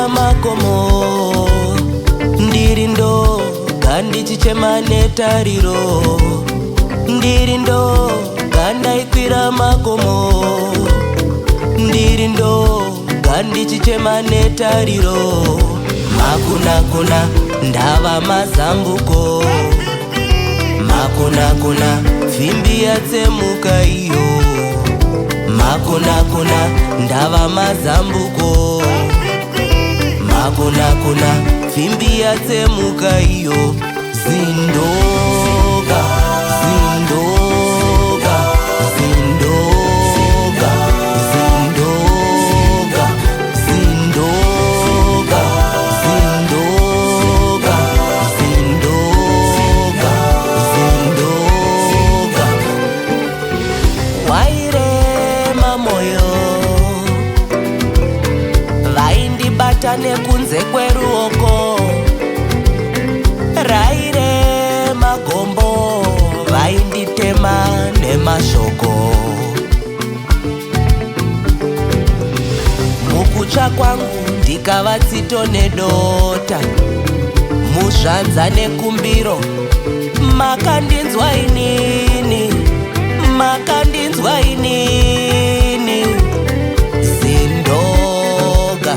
ndaikwira makomo, ndiri ndoga ndichichema netariro, ndiri ndoga ndaikwira makomo, ndiri ndoga ndichichema netariro. Makuna ndava mazambuko, makuna fimbi yatsemuka iyo, makuna ndava mazambuko, makuna fimbi yatsemuka iyo. Zindoga, zindoga, zindoga, zindoga, zindoga, zindoga, zindoga, zindoga. Wairema moyo, vaindibata nekunze kweruoko, rairema gombo, vainditema nemashoko. Mukutsva kwangu ndikava tsito nedota, muzvanza nekumbiro, makandinzwa inini, makandinzwa inini. Zindoga,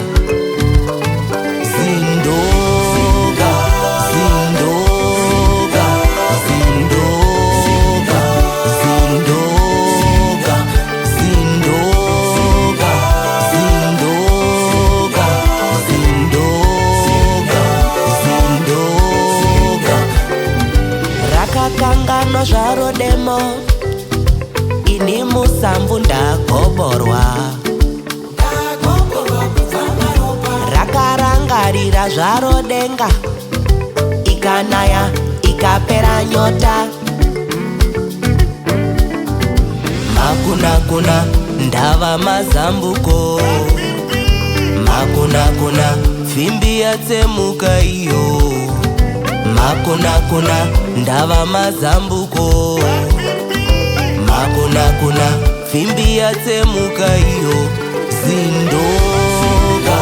zindoga, zindoga, zindoga, zindoga, zindoga, zindoga, zindoga, zindoga. Rakakanganwa zvaro demo, ini musambu ndagoborwa, rakarangarira zvaro denga, ikanaya ikapera nyota. Makuna ndava mazambuko, makuna fimbi yatsemuka iyo, makuna ndava mazambuko, makuna fimbi yatsemuka iyo. Zindoga.